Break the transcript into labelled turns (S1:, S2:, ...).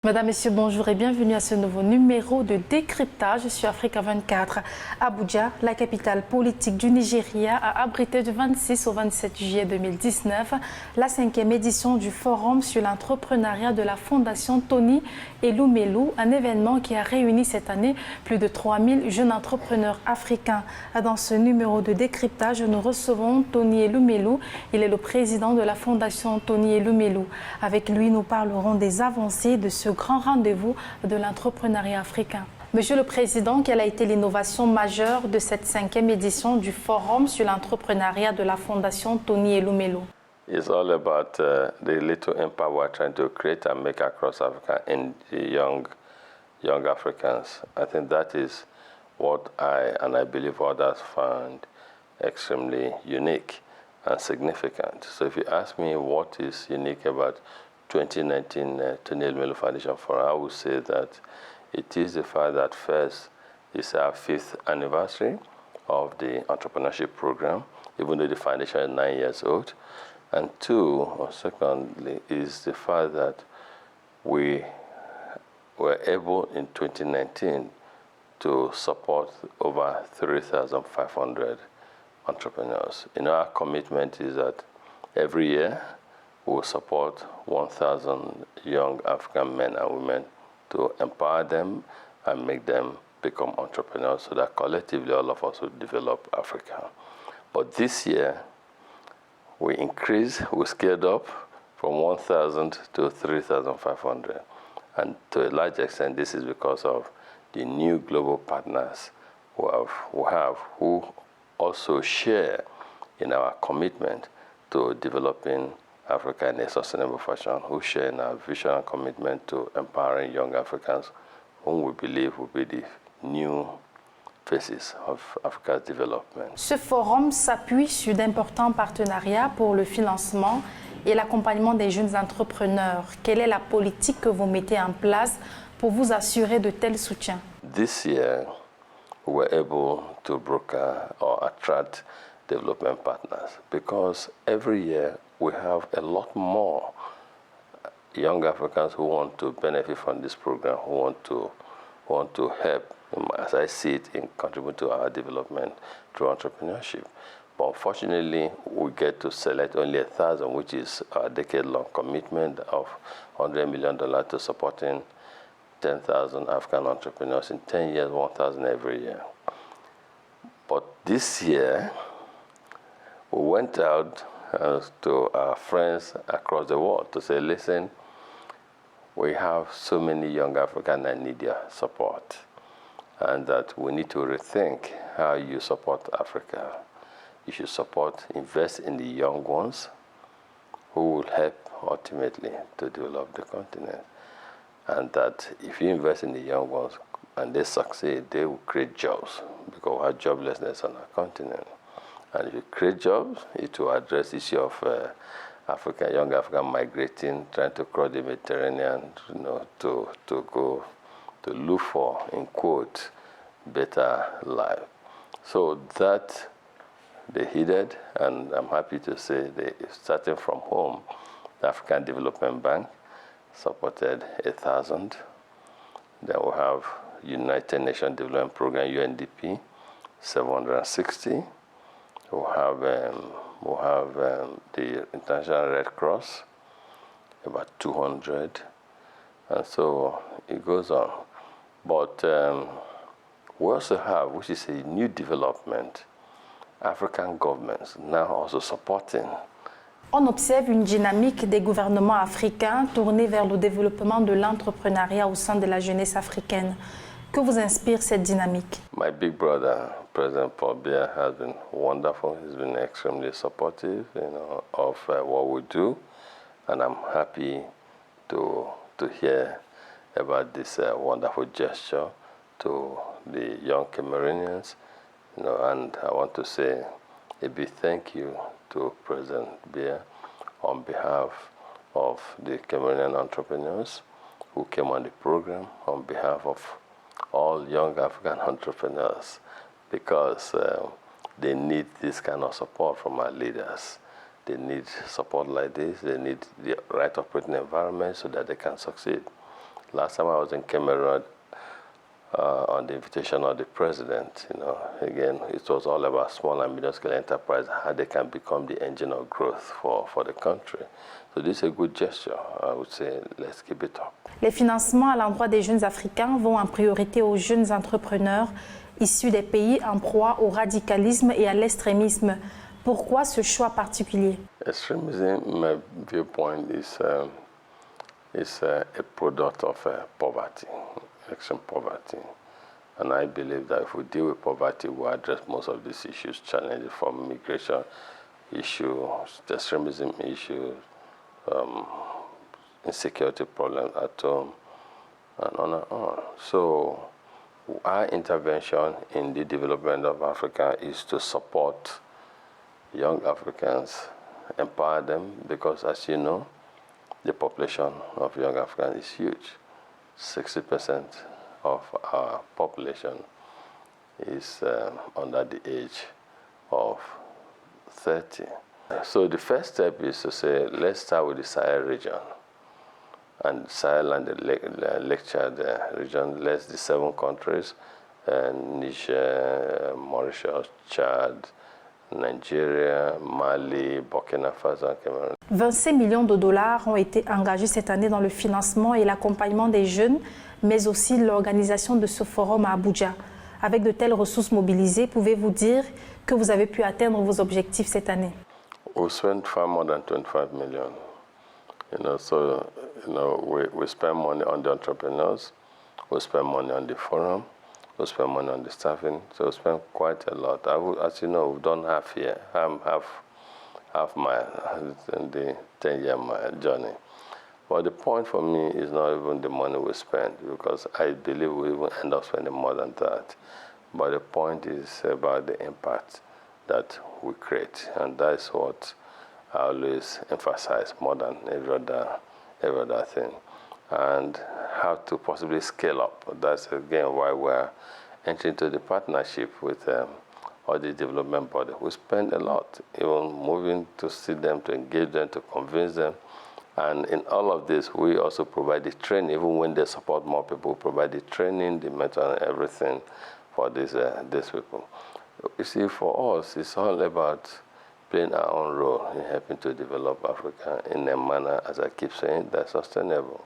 S1: Mesdames, Messieurs, bonjour et bienvenue à ce nouveau numéro de décryptage sur Africa 24. Abuja, la capitale politique du Nigéria, a abrité du 26 au 27 juillet 2019 la 5e édition du Forum sur l'entrepreneuriat de la Fondation Tony Elumelu, un événement qui a réuni cette année plus de 3000 jeunes entrepreneurs africains. Dans ce numéro de décryptage, nous recevons Tony Elumelu. Il est le président de la Fondation Tony Elumelu. Avec lui, nous parlerons des avancées de ce grand rendez-vous de l'entrepreneuriat africain. Monsieur le Président, quelle a été l'innovation majeure de cette 5e édition du Forum sur l'entrepreneuriat de la Fondation Tony Elumelu?
S2: It's all about the little impact we're trying to create and make across Africa in the young Africans. I think that is what I believe others found extremely unique and significant. So if you ask me what is unique about 2019 Tony Elumelu Foundation Forum, I would say that it is the fact that first, it's our 5th anniversary of the entrepreneurship program, even though the foundation is 9 years old. And two, or secondly, is the fact that we were able in 2019 to support over 3,500 entrepreneurs. Our commitment is that every year we will support 1,000 young African men and women to empower them and make them become entrepreneurs so that collectively all of us will develop Africa. But this year, we scaled up from 1,000 to 3,500. And to a large extent, this is because of the new global partners who also share in our commitment to developing Africa in a sustainable fashion, who share in our vision and commitment to empowering young Africans, whom we believe will be the new faces of Africa's development.
S1: Ce forum s'appuie sur d'importants partenariats pour le financement et l'accompagnement des jeunes entrepreneurs. Quelle est la politique que vous mettez en place pour vous assurer de tels soutiens?
S2: This year, we were able to broker or attract development partners because every year we have a lot more young Africans who want to benefit from this program, who want to help, as I see it, in contribute to our development through entrepreneurship. But unfortunately, we get to select only 1,000, which is a decade-long commitment of $100 million to supporting 10,000 African entrepreneurs in 10 years, 1,000 every year. But this year, we went out to our friends across the world to say, listen, we have so many young Africans that need your support, and that we need to rethink how you support Africa. You should invest in the young ones who will help ultimately to develop the continent. And that if you invest in the young ones and they succeed, they will create jobs, because we have joblessness on our continent. And if you create jobs, it will address the issue of young African migrating, trying to cross the Mediterranean, to go to look for, in quote, better life. So that they heeded, and I'm happy to say they, starting from home, the African Development Bank supported 1,000. Then we have United Nations Development Program, UNDP, 760. We have the International Red Cross, about 200, and so it goes on. But we also have, which is a new development, African governments now also supporting.
S1: On observe une dynamique des gouvernements africains tournée vers le développement de l'entrepreneuriat au sein de la jeunesse africaine. Que vous inspire cette dynamique?
S2: My big brother, President Paul Biya, has been wonderful. He's been extremely supportive, of what we do, and I'm happy to hear about this wonderful gesture to the young Cameroonians, and I want to say a big thank you to President Biya on behalf of the Cameroonian entrepreneurs who came on the program, on behalf of all young African entrepreneurs, because they need this kind of support from our leaders. They need support like this. They need the right operating environment so that they can succeed. Last time I was in Cameroon on the invitation of the president, again, it was all about small and medium-scale enterprise, how they can become the engine of growth for the country. So this is a good gesture. I would say, let's keep it up.
S1: Les financements à l'endroit des jeunes africains vont en priorité aux jeunes entrepreneurs issus des pays en proie au radicalisme et à l'extrémisme. Pourquoi ce choix particulier?
S2: Extremism, my viewpoint, is a product of poverty, extreme poverty. And I believe that if we deal with poverty, we address most of these issues, challenges from migration issues, extremism issues, insecurity problems at home, and on and on. So our intervention in the development of Africa is to support young Africans, empower them, because as you know, the population of young Africans is huge. 60% of our population is under the age of 30. So the first step is to say, let's start with the Sahel region. And Sahel and the lecture the region, less the 7 countries, Niger, Mauritius, Chad, Nigeria, Mali, Burkina Faso, Cameroun.
S1: 25 millions de dollars ont été engagés cette année dans le financement et l'accompagnement des jeunes, mais aussi l'organisation de ce forum à Abuja. Avec de telles ressources mobilisées, pouvez-vous dire que vous avez pu atteindre vos objectifs cette année?
S2: We spent far more than 25 million. We spend money on the entrepreneurs, we spend money on the forum, we spend money on the staffing, so we spend quite a lot. As you know, we've done half year, half mile in the 10-year journey. But the point for me is not even the money we spend, because I believe we will end up spending more than that. But the point is about the impact that we create, and that's what I always emphasize more than every other thing, and how to possibly scale up. That's again why we're entering into the partnership with all the development bodies. We spend a lot, even moving to see them, to engage them, to convince them. And in all of this, we also provide the training. Even when they support more people, we provide the training, the mentor, and everything for these people. You see, for us, it's all about playing our own role in helping to develop Africa in a manner, as I keep saying, that's sustainable.